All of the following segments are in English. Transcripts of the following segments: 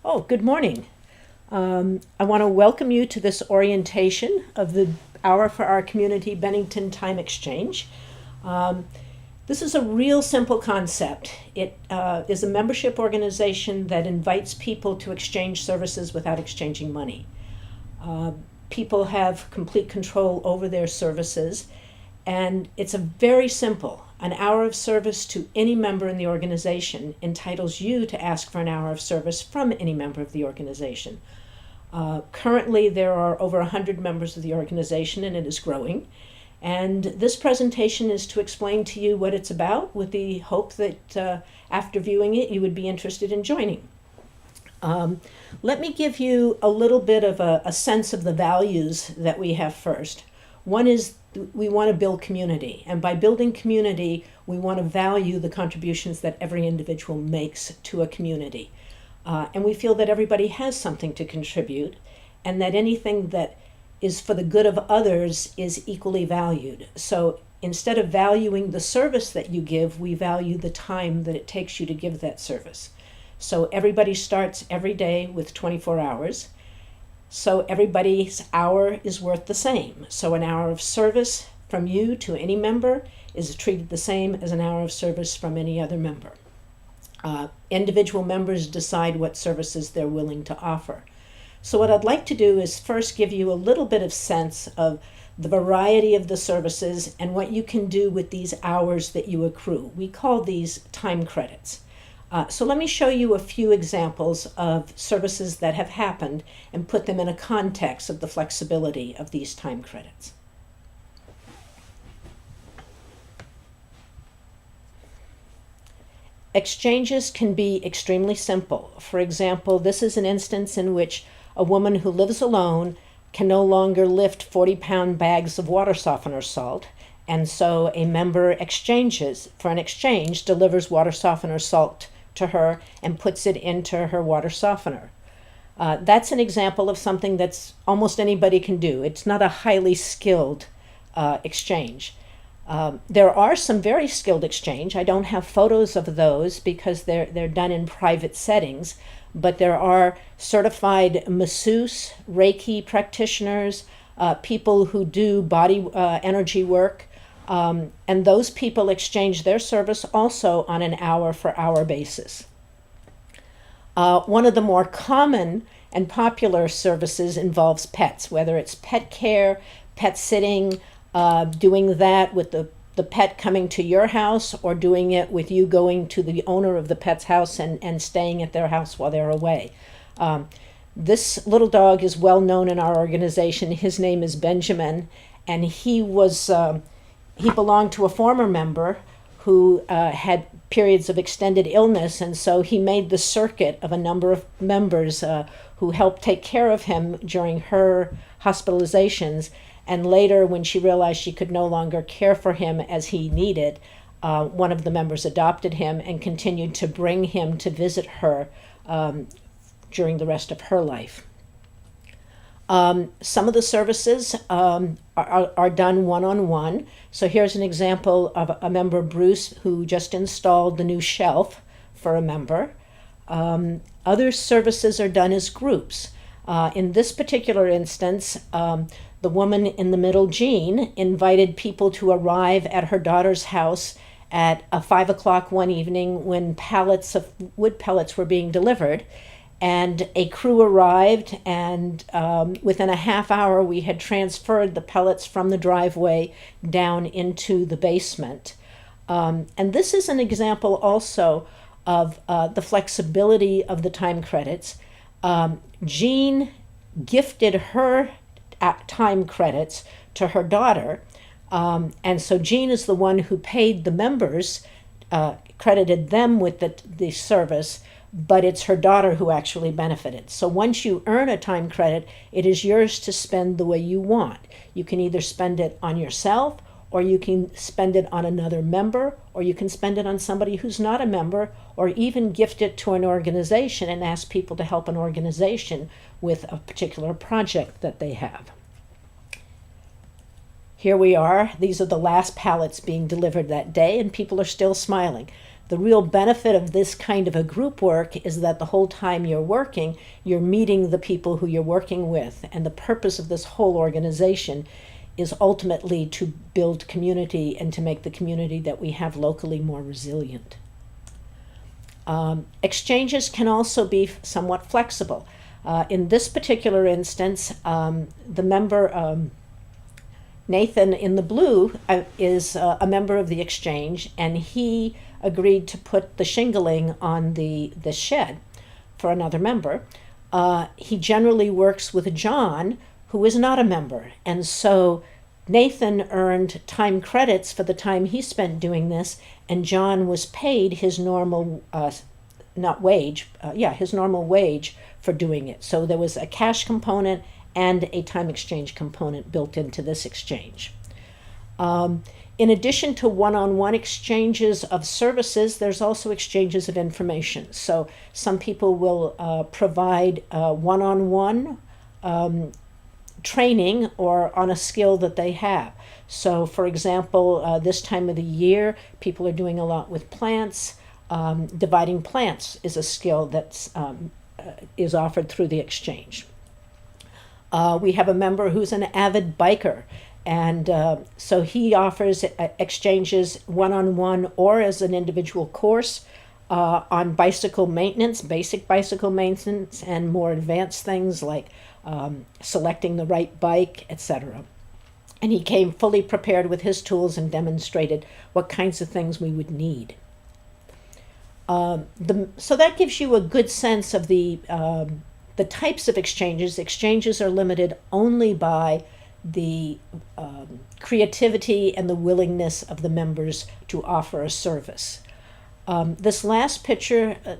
Oh, good morning. I want to welcome you to this orientation of the Hour for Our Community Bennington Time Exchange. This is a real simple concept. It is a membership organization that invites people to exchange services without exchanging money. People have complete control over their services, and it's a very simple. An hour of service to any member in the organization entitles you to ask for an hour of service from any member of the organization. Currently, there are over 100 members of the organization, and it is growing. And this presentation is to explain to you what it's about, with the hope that after viewing it, you would be interested in joining. Let me give you a little bit of a sense of the values that we have first. One is we want to build community, and by building community, we want to value the contributions that every individual makes to a community. And we feel that everybody has something to contribute, and that anything that is for the good of others is equally valued. So instead of valuing the service that you give, we value the time that it takes you to give that service. So everybody starts every day with 24 hours. So everybody's hour is worth the same. So an hour of service from you to any member is treated the same as an hour of service from any other member. Individual members decide what services they're willing to offer. So what I'd like to do is first give you a little bit of sense of the variety of the services and what you can do with these hours that you accrue. We call these time credits. So let me show you a few examples of services that have happened and put them in a context of the flexibility of these time credits. Exchanges can be extremely simple. For example, this is an instance in which a woman who lives alone can no longer lift 40-pound bags of water softener salt, and so a member exchanges. For an exchange, delivers water softener salt to her and puts it into her water softener. That's an example of something that's almost anybody can do. It's not a highly skilled exchange. There are some very skilled exchange. I don't have photos of those because they're done in private settings, but there are certified masseuse, Reiki practitioners, people who do body energy work, and those people exchange their service also on an hour-for-hour basis. One of the more common and popular services involves pets, whether it's pet care, pet sitting, doing that with the pet coming to your house, or doing it with you going to the owner of the pet's house and staying at their house while they're away. This little dog is well known in our organization. His name is Benjamin, and he belonged to a former member who had periods of extended illness, and so he made the circuit of a number of members who helped take care of him during her hospitalizations. And later, when she realized she could no longer care for him as he needed, one of the members adopted him and continued to bring him to visit her during the rest of her life. Some of the services are done one-on-one. So here's an example of a member, Bruce, who just installed the new shelf for a member. Other services are done as groups. In this particular instance, the woman in the middle, Jean, invited people to arrive at her daughter's house at 5 o'clock one evening when pallets of wood pellets were being delivered. And a crew arrived, and within a half hour, we had transferred the pellets from the driveway down into the basement. And this is an example also of the flexibility of the time credits. Jean gifted her time credits to her daughter, and so Jean is the one who paid the members, credited them with the service, but it's her daughter who actually benefited. So once you earn a time credit, it is yours to spend the way you want. You can either spend it on yourself, or you can spend it on another member, or you can spend it on somebody who's not a member, or even gift it to an organization and ask people to help an organization with a particular project that they have. Here we are. These are the last pallets being delivered that day, and people are still smiling. the real benefit of this kind of a group work is that the whole time you're working, you're meeting the people who you're working with. And the purpose of this whole organization is ultimately to build community and to make the community that we have locally more resilient. Exchanges can also be somewhat flexible. In this particular instance, the member Nathan in the blue is a member of the exchange, and he agreed to put the shingling on the shed for another member. He generally works with John, who is not a member, and so Nathan earned time credits for the time he spent doing this, and John was paid his normal, his normal wage for doing it. So there was a cash component and a time exchange component built into this exchange. In addition to one-on-one exchanges of services, there's also exchanges of information. So some people will provide one-on-one training or on a skill that they have. So for example, this time of the year, people are doing a lot with plants. Dividing plants is a skill that is offered through the exchange. We have a member who's an avid biker, and so he offers exchanges one-on-one or as an individual course on bicycle maintenance, basic bicycle maintenance, and more advanced things like selecting the right bike, etc. And he came fully prepared with his tools and demonstrated what kinds of things we would need. So that gives you a good sense of the types of exchanges. Exchanges are limited only by the creativity and the willingness of the members to offer a service. This last picture,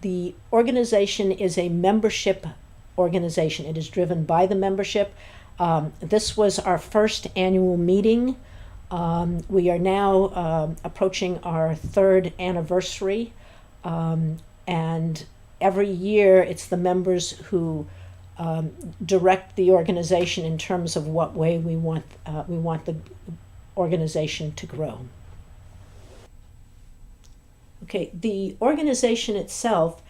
the organization is a membership organization. It is driven by the membership. This was our first annual meeting. We are now approaching our third anniversary, and every year it's the members who direct the organization in terms of what way we want the organization to grow. Okay, the organization itself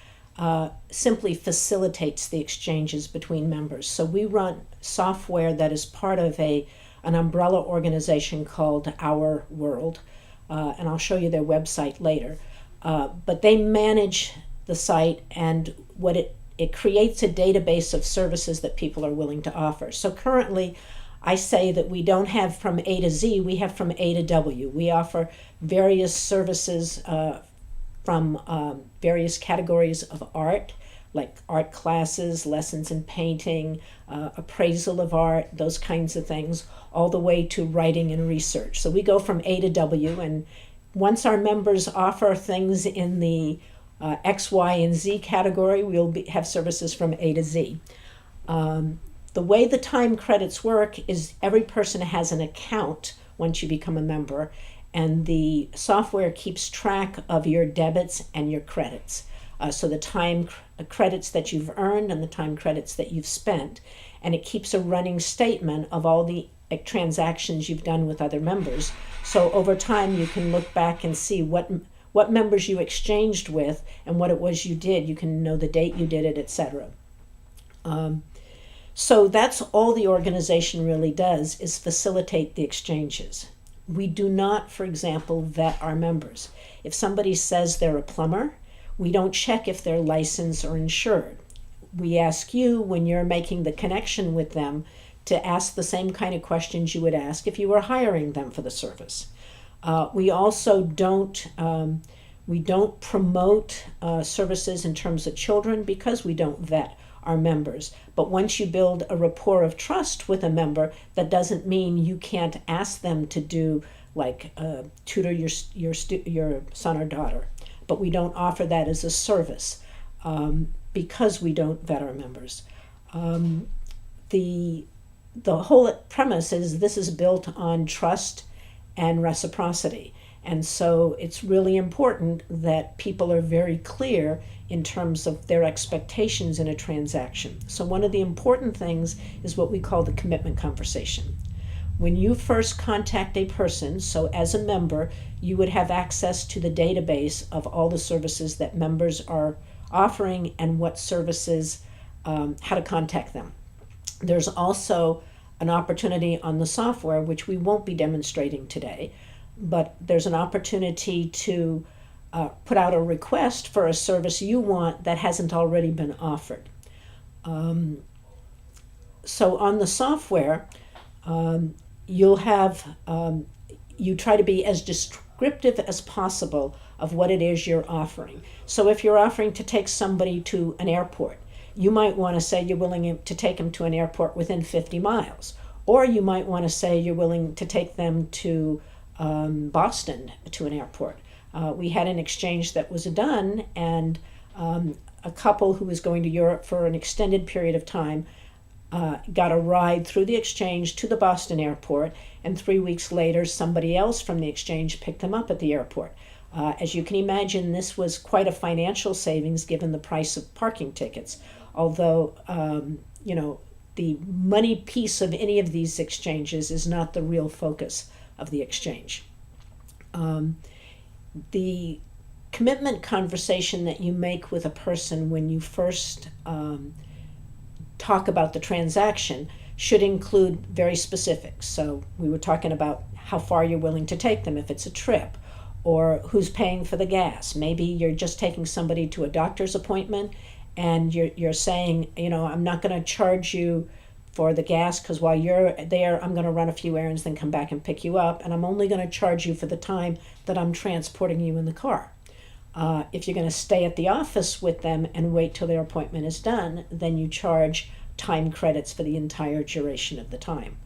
simply facilitates the exchanges between members. So we run software that is part of an umbrella organization called Our World, and I'll show you their website later. But they manage the site, and what it creates a database of services that people are willing to offer. So currently, I say that we don't have from A to Z, we have from A to W. We offer various services from various categories of art, like art classes, lessons in painting, appraisal of art, those kinds of things, all the way to writing and research. So we go from A to W, and once our members offer things in the X, Y, and Z category, we'll have services from A to Z. The way the time credits work is every person has an account once you become a member, and the software keeps track of your debits and your credits. So the time credits that you've earned and the time credits that you've spent, and it keeps a running statement of all the transactions you've done with other members. So over time you can look back and see what members you exchanged with and what it was you did. You can know the date you did it, etc. So that's all the organization really does, is facilitate the exchanges. We do not, for example, vet our members. If somebody says they're a plumber, we don't check if they're licensed or insured. We ask you, when you're making the connection with them, to ask the same kind of questions you would ask if you were hiring them for the service. We also don't promote services in terms of children because we don't vet our members. But once you build a rapport of trust with a member, that doesn't mean you can't ask them to do like tutor your son or daughter. But we don't offer that as a service because we don't vet our members. The whole premise is this is built on trust and reciprocity. And so it's really important that people are very clear in terms of their expectations in a transaction. So one of the important things is what we call the commitment conversation. When you first contact a person, so as a member, you would have access to the database of all the services that members are offering and what services, how to contact them. There's also an opportunity on the software, which we won't be demonstrating today, but there's an opportunity to put out a request for a service you want that hasn't already been offered. So on the software, you'll have, you try to be as descriptive as possible of what it is you're offering. So if you're offering to take somebody to an airport, you might want to say you're willing to take them to an airport within 50 miles. Or you might want to say you're willing to take them to Boston to an airport. We had an exchange that was done, and a couple who was going to Europe for an extended period of time got a ride through the exchange to the Boston airport, and 3 weeks later somebody else from the exchange picked them up at the airport. As you can imagine, this was quite a financial savings given the price of parking tickets, although the money piece of any of these exchanges is not the real focus of the exchange. The commitment conversation that you make with a person when you first talk about the transaction should include very specifics. So we were talking about how far you're willing to take them if it's a trip, or who's paying for the gas. Maybe you're just taking somebody to a doctor's appointment and you're saying, I'm not going to charge you for the gas because while you're there, I'm going to run a few errands, then come back and pick you up, and I'm only going to charge you for the time that I'm transporting you in the car. If you're going to stay at the office with them and wait till their appointment is done, then you charge time credits for the entire duration of the time.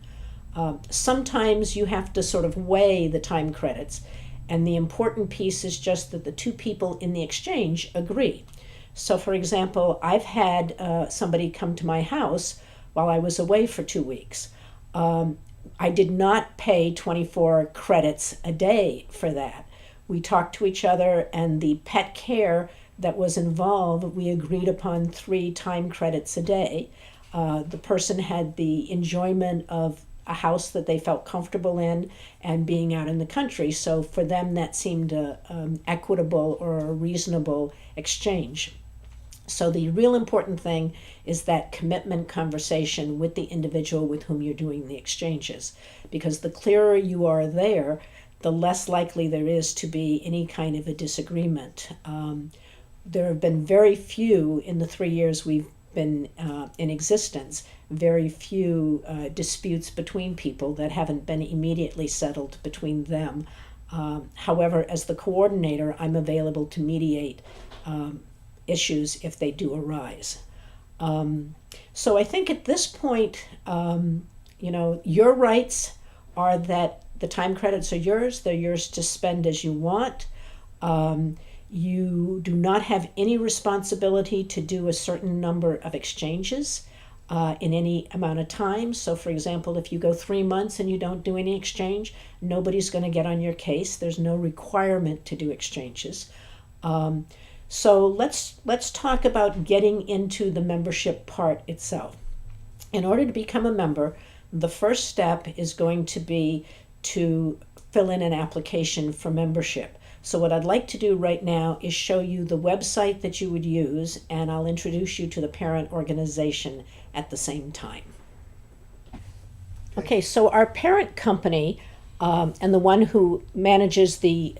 Sometimes you have to sort of weigh the time credits, and the important piece is just that the two people in the exchange agree. So for example, I've had somebody come to my house while I was away for 2 weeks. I did not pay 24 credits a day for that. We talked to each other, and the pet care that was involved, we agreed upon 3 time credits a day. The person had the enjoyment of a house that they felt comfortable in and being out in the country. So for them, that seemed an equitable or a reasonable exchange. So the real important thing is that commitment conversation with the individual with whom you're doing the exchanges, because the clearer you are there, the less likely there is to be any kind of a disagreement. There have been very few in the 3 years we've been in existence, very few disputes between people that haven't been immediately settled between them. However, as the coordinator, I'm available to mediate issues if they do arise. So I think at this point, your rights are that the time credits are yours. They're yours to spend as you want. You do not have any responsibility to do a certain number of exchanges in any amount of time. So for example, if you go 3 months and you don't do any exchange, nobody's going to get on your case. There's no requirement to do exchanges. So let's talk about getting into the membership part itself. In order to become a member, the first step is going to be to fill in an application for membership. So what I'd like to do right now is show you the website that you would use, and I'll introduce you to the parent organization at the same time. Okay, so our parent company and the one who manages the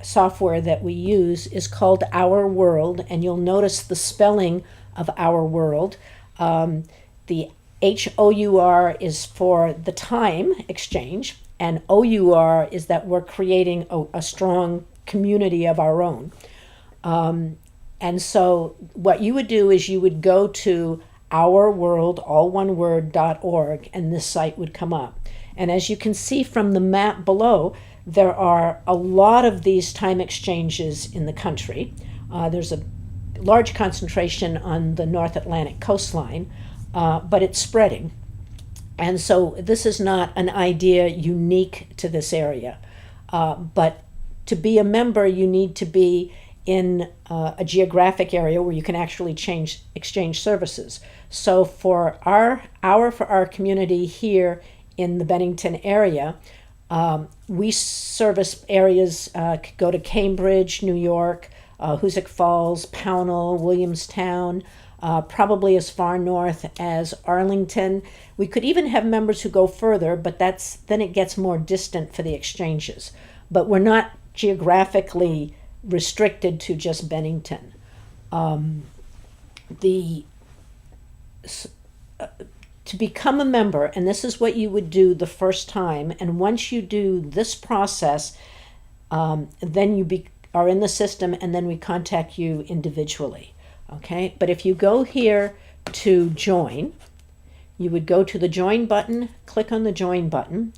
software that we use is called Our World, and you'll notice the spelling of Our World. The HOUR is for the time exchange, and OUR is that we're creating a strong community of our own. And so what you would do is you would go to ourworld, all one word, .org, and this site would come up. And as you can see from the map below, there are a lot of these time exchanges in the country. There's a large concentration on the North Atlantic coastline, but it's spreading. And so this is not an idea unique to this area. But to be a member, you need to be in a geographic area where you can actually exchange services. So for our community here in the Bennington area. We service areas, go to Cambridge, New York, Hoosick Falls, Pownell, Williamstown, probably as far north as Arlington. We could even have members who go further, but then it gets more distant for the exchanges. But we're not geographically restricted to just Bennington. To become a member, and this is what you would do the first time, and once you do this process, then you are in the system, and then we contact you individually. Okay, but if you go here to join, you would go to the join button, click on the join button,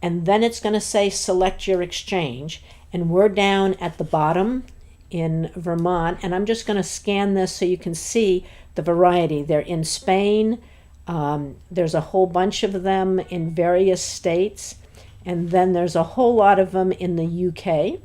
and then it's going to say select your exchange, and we're down at the bottom in Vermont, and I'm just going to scan this so you can see the variety. They're in Spain. There's a whole bunch of them in various states, and then there's a whole lot of them in the UK.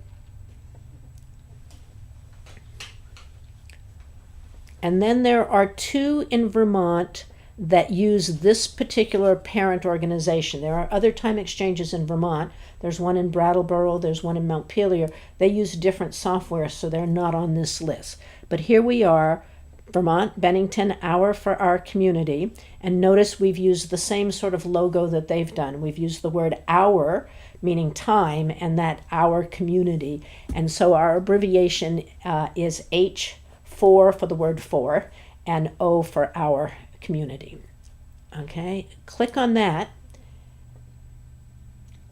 And then there are 2 in Vermont that use this particular parent organization. There are other time exchanges in Vermont. There's one in Brattleboro, there's one in Montpelier. They use different software, so they're not on this list. But here we are, Vermont, Bennington, Hour for Our Community. And notice we've used the same sort of logo that they've done. We've used the word hour, meaning time, and that Our Community. And so our abbreviation is H4 for the word for, and O for Our Community. Okay, click on that.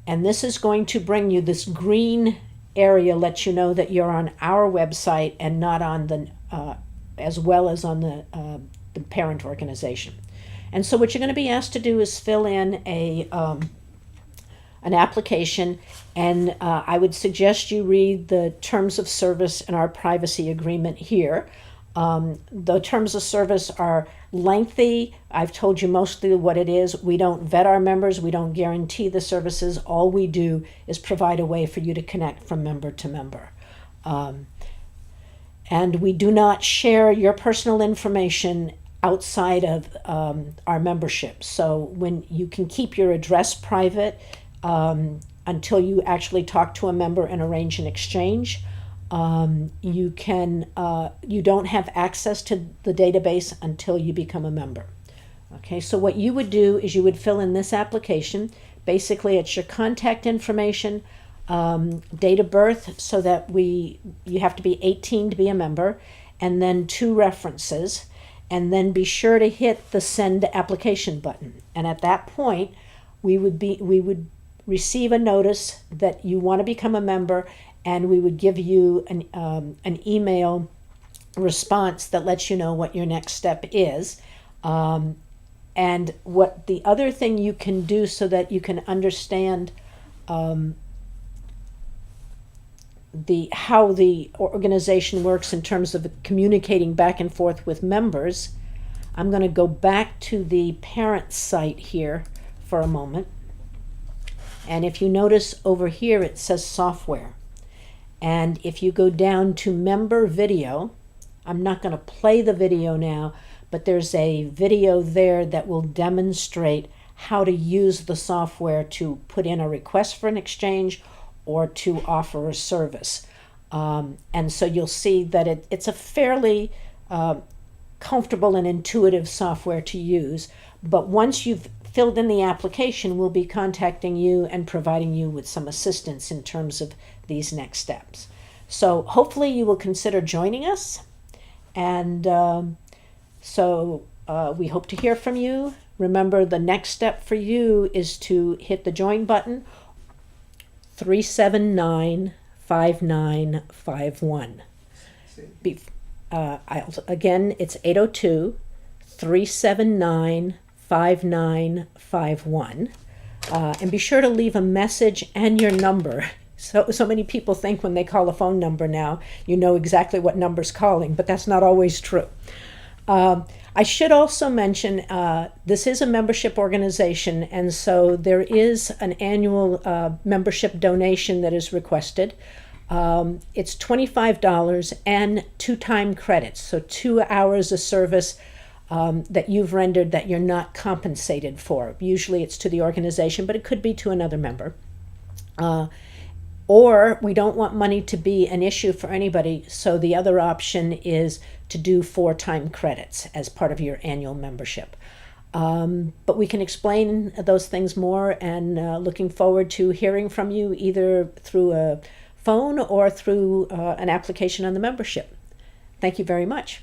And this is going to bring you this green area, lets you know that you're on our website and not on the, as well as on the parent organization. And so what you're going to be asked to do is fill in an application, and I would suggest you read the terms of service and our privacy agreement here. The terms of service are lengthy. I've told you mostly what it is. We don't vet our members. We don't guarantee the services. All we do is provide a way for you to connect from member to member. And we do not share your personal information outside of our membership. So when you can keep your address private until you actually talk to a member and arrange an exchange. You don't have access to the database until you become a member. Okay, so what you would do is you would fill in this application. Basically, it's your contact information, date of birth, so that you have to be 18 to be a member, and then 2 references, and then be sure to hit the send application button. And at that point, we would receive a notice that you want to become a member, and we would give you an email response that lets you know what your next step is. And what the other thing you can do so that you can understand how the organization works in terms of communicating back and forth with members, I'm going to go back to the parent site here for a moment. And if you notice over here, it says software. And if you go down to member video, I'm not going to play the video now, but there's a video there that will demonstrate how to use the software to put in a request for an exchange or to offer a service. And so you'll see that it's a fairly comfortable and intuitive software to use. But once you've filled in the application, we'll be contacting you and providing you with some assistance in terms of these next steps. So hopefully you will consider joining us. And so we hope to hear from you. Remember, the next step for you is to hit the join button, 379-5951. Again, it's 802-379-5951. And be sure to leave a message and your number. So many people think when they call a phone number now, you know exactly what number's calling, but that's not always true. I should also mention this is a membership organization, and so there is an annual membership donation that is requested. It's $25 and 2 time credits, so 2 hours of service that you've rendered that you're not compensated for. Usually it's to the organization, but it could be to another member. Or we don't want money to be an issue for anybody, so the other option is to do 4 time credits as part of your annual membership. But we can explain those things more, and looking forward to hearing from you either through a phone or through an application on the membership. Thank you very much.